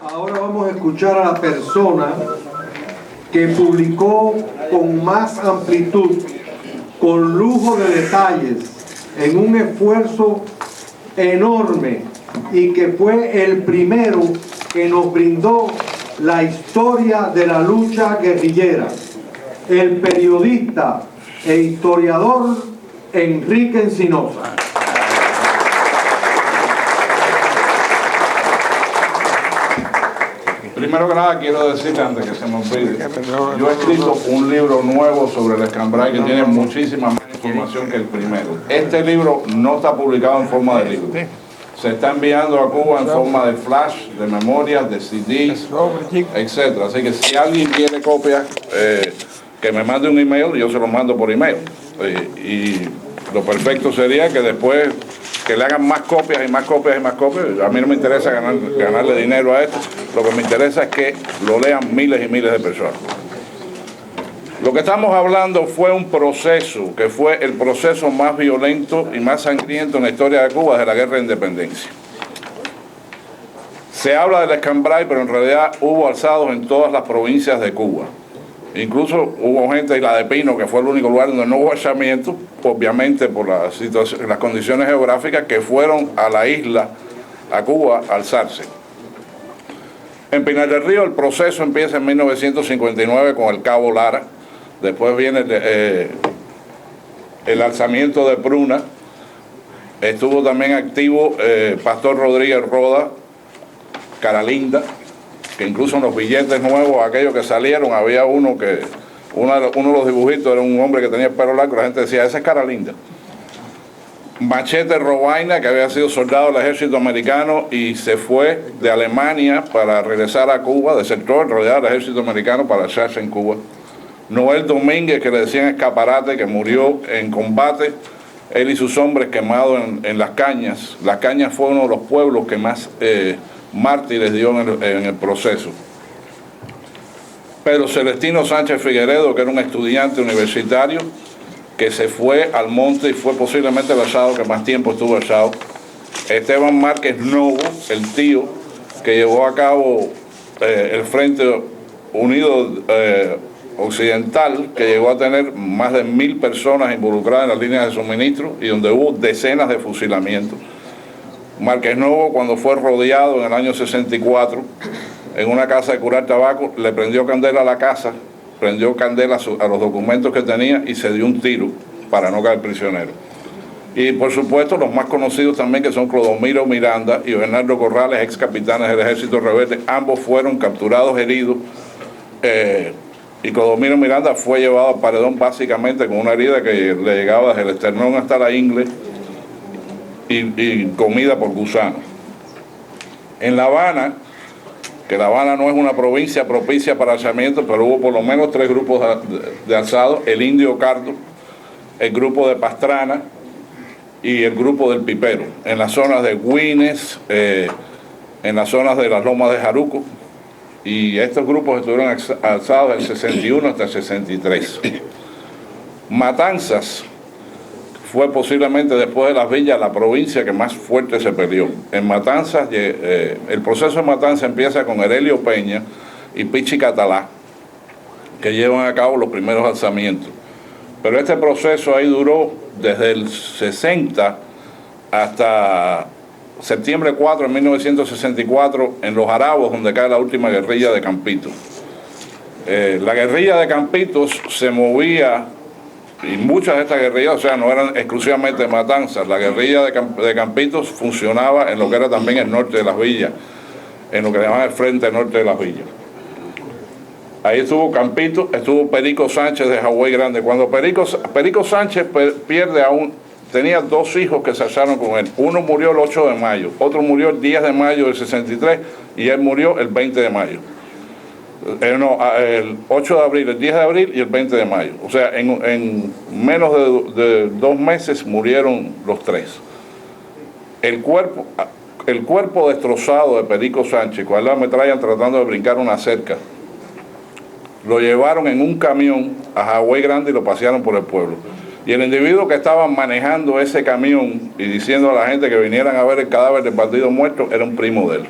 Ahora vamos a escuchar a la persona que publicó con más amplitud, con lujo de detalles, en un esfuerzo enorme, y que fue el primero que nos brindó la historia de la lucha guerrillera, el periodista e historiador Enrique Encinosa. Primero que nada quiero decirle, antes que se me olvide, yo he escrito un libro nuevo sobre el Escambray que tiene muchísima más información que el primero. Este libro no está publicado en forma de libro. Se está enviando a Cuba en forma de flash, de memorias, de CDs, etc. Así que si alguien quiere copias, que me mande un email y yo se lo mando por email. Y lo perfecto sería que después que le hagan más copias y más copias y más copias. A mí no me interesa ganarle dinero a esto. Lo que me interesa es que lo lean miles y miles de personas. Lo que estamos hablando fue un proceso, que fue el proceso más violento y más sangriento en la historia de Cuba desde la Guerra de Independencia. Se habla del Escambray, pero en realidad hubo alzados en todas las provincias de Cuba. Incluso hubo gente, Isla de Pino, que fue el único lugar donde no hubo alzamiento, obviamente por las condiciones geográficas, que fueron a la isla, a Cuba, a alzarse. En Pinar del Río el proceso empieza en 1959 con el Cabo Lara. Después viene el alzamiento de Pruna. Estuvo también activo Pastor Rodríguez Roda, Caralinda, que incluso en los billetes nuevos, aquellos que salieron, había uno de los dibujitos era un hombre que tenía el pelo largo, la gente decía, esa es Caralinda. Machete Robaina, que había sido soldado del ejército americano y se fue de Alemania para regresar a Cuba, desertó en realidad del ejército americano para echarse en Cuba. Noel Domínguez, que le decían Escaparate, que murió en combate, él y sus hombres quemados en Las Cañas. Las Cañas fue uno de los pueblos que más mártires dio en el proceso. Pedro Celestino Sánchez Figueredo, que era un estudiante universitario, que se fue al monte y fue posiblemente el alzado que más tiempo estuvo alzado. Esteban Márquez Novo, el tío, que llevó a cabo el Frente Unido Occidental, que llegó a tener más de 1000 personas involucradas en las líneas de suministro y donde hubo decenas de fusilamientos. Márquez Novo, cuando fue rodeado en el año 64 en una casa de curar tabaco, le prendió candela a la casa, prendió candela a los documentos que tenía y se dio un tiro para no caer prisionero. Y por supuesto los más conocidos también, que son Clodomiro Miranda y Bernardo Corrales, ex capitanes del ejército rebelde. Ambos fueron capturados, heridos, y Clodomiro Miranda fue llevado al paredón básicamente con una herida que le llegaba desde el esternón hasta la ingle y comida por gusanos. En La Habana, que La Habana no es una provincia propicia para alzamiento, pero hubo por lo menos 3 grupos de alzados: el Indio Cardo, el grupo de Pastrana y el grupo del Pipero, en las zonas de Güines, en las zonas de las Lomas de Jaruco, y estos grupos estuvieron alzados del 61 hasta el 63. Matanzas fue posiblemente, después de Las Villas, la provincia que más fuerte se peleó. En Matanzas, el proceso de Matanzas empieza con Herelio Peña y Pichi Catalá, que llevan a cabo los primeros alzamientos. Pero este proceso ahí duró desde el 60 hasta septiembre 4 de 1964 en Los Arabos, donde cae la última guerrilla de Campitos. La guerrilla de Campitos se movía, y muchas de estas guerrillas, o sea, no eran exclusivamente matanzas. La guerrilla de Campitos funcionaba en lo que era también el norte de Las Villas, en lo que llamaban el Frente Norte de Las Villas. Ahí estuvo Campitos, estuvo Perico Sánchez de Hawái Grande. Cuando Perico Sánchez pierde tenía 2 hijos que se alzaron con él. Uno murió el 8 de mayo, otro murió el 10 de mayo del 63 y él murió el 20 de mayo. El 8 de abril, el 10 de abril y el 20 de mayo. O sea, en menos de 2 meses murieron los 3. El cuerpo destrozado de Perico Sánchez, con la metralla tratando de brincar una cerca, lo llevaron en un camión a Hawái Grande y lo pasearon por el pueblo. Y el individuo que estaba manejando ese camión y diciendo a la gente que vinieran a ver el cadáver del bandido muerto era un primo de él.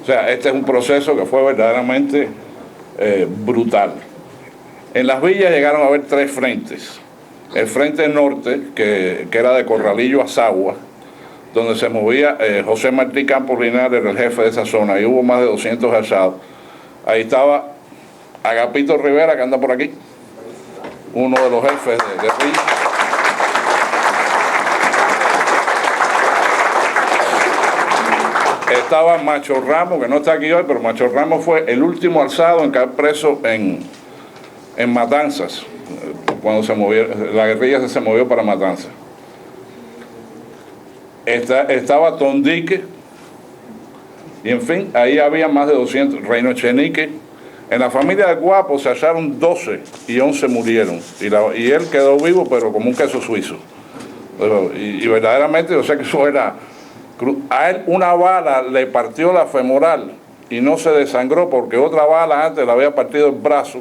O sea, este es un proceso que fue verdaderamente brutal. En las villas llegaron a haber 3 frentes. El frente norte, que era de Corralillo a Sagua, donde se movía José Martí Campos Linares, era el jefe de esa zona, y hubo más de 200 alzados. Ahí estaba Agapito Rivera, que anda por aquí, uno de los jefes de RIA. Estaba Macho Ramos, que no está aquí hoy, pero Macho Ramos fue el último alzado en caer preso en Matanzas, cuando la guerrilla se movió para Matanzas. Estaba Tondique, y en fin, ahí había más de 200, Reino Echenique. En la familia de Guapo se hallaron 12 y 11 murieron, y él quedó vivo, pero como un queso suizo. Y verdaderamente, yo sé que eso era... A él una bala le partió la femoral y no se desangró porque otra bala antes le había partido el brazo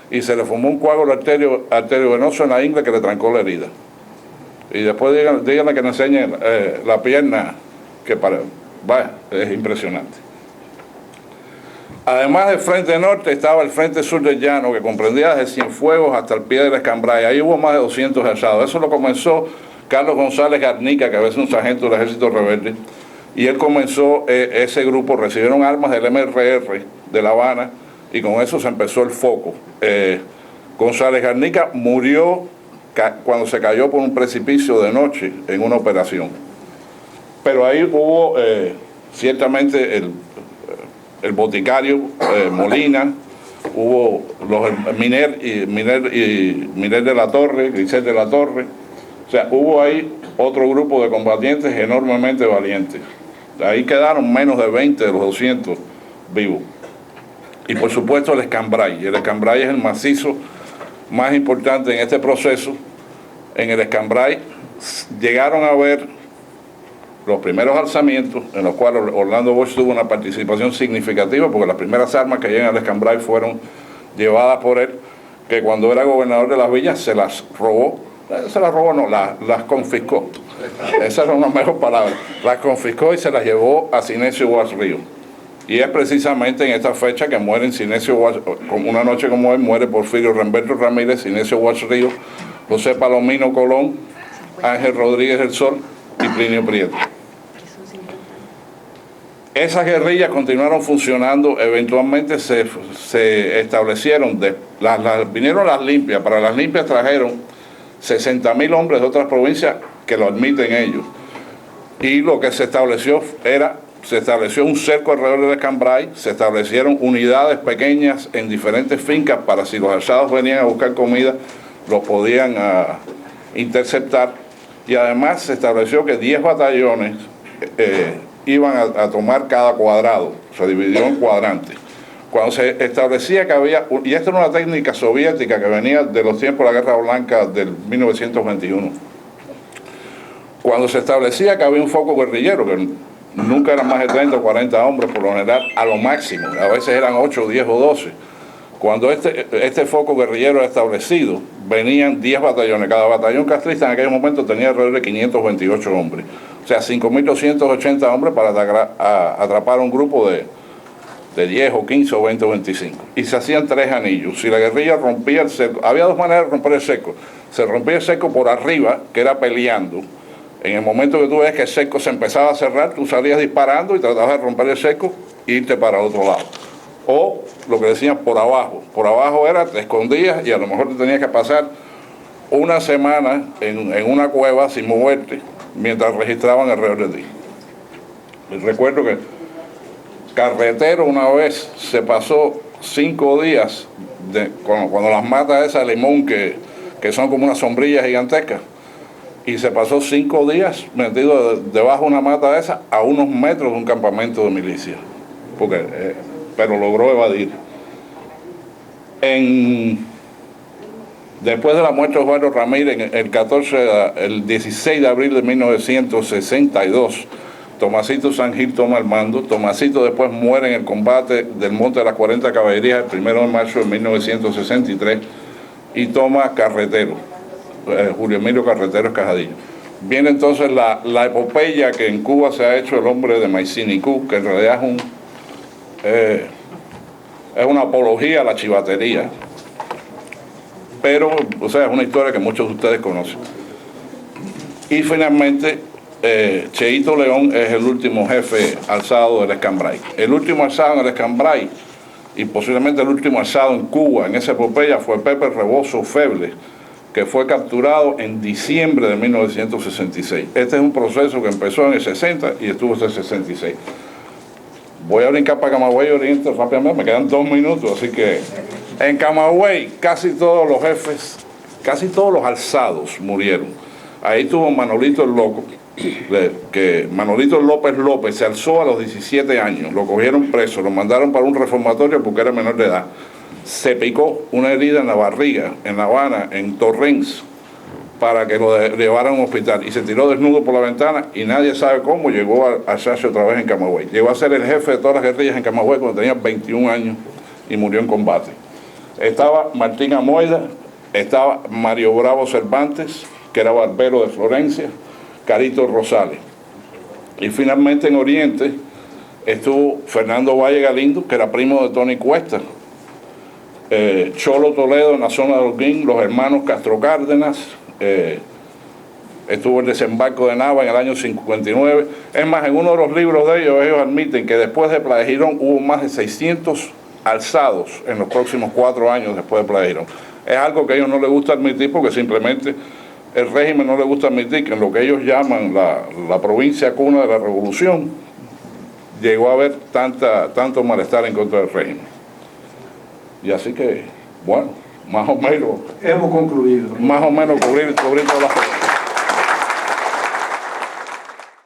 y se le formó un coágulo arteriovenoso en la ingle que le trancó la herida. Y después díganle que le enseñe la pierna, que vaya, es impresionante. Además del frente norte estaba el frente sur del llano, que comprendía desde Cienfuegos hasta el pie del Escambray. Ahí hubo más de 200 alzados. Eso lo comenzó Carlos González Garnica, que a veces es un sargento del Ejército Rebelde, y él comenzó ese grupo, recibieron armas del MRR de La Habana, y con eso se empezó el foco. González Garnica murió cuando se cayó por un precipicio de noche en una operación. Pero ahí hubo ciertamente el boticario Molina, hubo los Miner de la Torre, Grisel de la Torre. O sea, hubo ahí otro grupo de combatientes enormemente valientes. Ahí quedaron menos de 20 de los 200 vivos. Y por supuesto el Escambray. El Escambray es el macizo más importante en este proceso. En el Escambray llegaron a ver los primeros alzamientos, en los cuales Orlando Bosch tuvo una participación significativa, porque las primeras armas que llegan al Escambray fueron llevadas por él, que cuando era gobernador de las villas se las robó. No, las confiscó. Esa era una mejor palabra. Las confiscó y se las llevó a Sinesio Guas Río. Y es precisamente en esta fecha que mueren Sinesio Guas, una noche como hoy, muere Porfirio Remberto Ramírez, Sinesio Guas Río, José Palomino Colón, Ángel Rodríguez del Sol y Plinio Prieto. Esas guerrillas continuaron funcionando, eventualmente se establecieron, vinieron las limpias, para las limpias trajeron 60.000 hombres de otras provincias que lo admiten ellos. Y lo que se estableció un cerco alrededor del Escambray, se establecieron unidades pequeñas en diferentes fincas para si los alzados venían a buscar comida, los podían interceptar. Y además se estableció que 10 batallones iban a tomar cada cuadrado, se dividió en cuadrantes. Cuando se establecía que había, y esta era una técnica soviética que venía de los tiempos de la Guerra Blanca del 1921, cuando se establecía que había un foco guerrillero, que nunca eran más de 30 o 40 hombres por lo general, a lo máximo, a veces eran 8, 10 o 12, cuando este foco guerrillero era establecido, venían 10 batallones, cada batallón castrista en aquel momento tenía alrededor de 528 hombres, o sea, 5.280 hombres para atrapar a un grupo de 10 o 15 o 20 o 25. Y se hacían 3 anillos. Si la guerrilla rompía el cerco, había 2 maneras de romper el cerco. Se rompía el cerco por arriba, que era peleando. En el momento que tú ves que el cerco se empezaba a cerrar, tú salías disparando y tratabas de romper el cerco e irte para el otro lado. O lo que decían por abajo. Por abajo era, te escondías y a lo mejor te tenías que pasar una semana en una cueva sin moverte, mientras registraban alrededor de ti. Les recuerdo que Carretero una vez se pasó 5 días cuando las matas esas de limón que son como una sombrilla gigantesca, y se pasó 5 días metido debajo de una mata de esa a unos metros de un campamento de milicia, pero logró evadir. Después de la muerte de Osvaldo Ramírez, el 16 de abril de 1962, Tomasito San Gil toma el mando. Tomasito después muere en el combate del Monte de las 40 Caballerías el 1 de marzo de 1963 y toma Carretero, Julio Emilio Carretero Escajadillo. Viene entonces la epopeya que en Cuba se ha hecho el hombre de Maizinicú, que en realidad es una apología a la chivatería, pero, o sea, es una historia que muchos de ustedes conocen. Y finalmente, Cheito León es el último jefe alzado del Escambray. El último alzado en el Escambray, y posiblemente el último alzado en Cuba, en esa epopeya, fue Pepe Rebozo Feble, que fue capturado en diciembre de 1966. Este es un proceso que empezó en el 60 y estuvo hasta el 66. Voy a brincar para Camagüey Oriente rápidamente, me quedan 2 minutos, así que en Camagüey casi todos los jefes, casi todos los alzados murieron. Ahí tuvo Manolito el Loco, que Manolito López se alzó a los 17 años, lo cogieron preso, lo mandaron para un reformatorio porque era menor de edad. Se picó una herida en la barriga, en La Habana, en Torrens, para que lo llevaran a un hospital, y se tiró desnudo por la ventana y nadie sabe cómo llegó a alzarse otra vez en Camagüey. Llegó a ser el jefe de todas las guerrillas en Camagüey cuando tenía 21 años y murió en combate. Estaba Martín Amoida, estaba Mario Bravo Cervantes, que era barbero de Florencia, Carito Rosales. Y finalmente en Oriente estuvo Fernando Valle Galindo, que era primo de Tony Cuesta, Cholo Toledo en la zona de Holguín, los hermanos Castro Cárdenas, estuvo el desembarco de Nava en el año 59. Es más, en uno de los libros de ellos admiten que después de Playa Girón hubo más de 600 alzados en los próximos 4 años después de Playa Girón. Es algo que a ellos no les gusta admitir porque simplemente el régimen no le gusta admitir que en lo que ellos llaman la provincia cuna de la revolución llegó a haber tanto malestar en contra del régimen. Y así que, bueno, más o menos hemos concluido. Más o menos cubrir todas las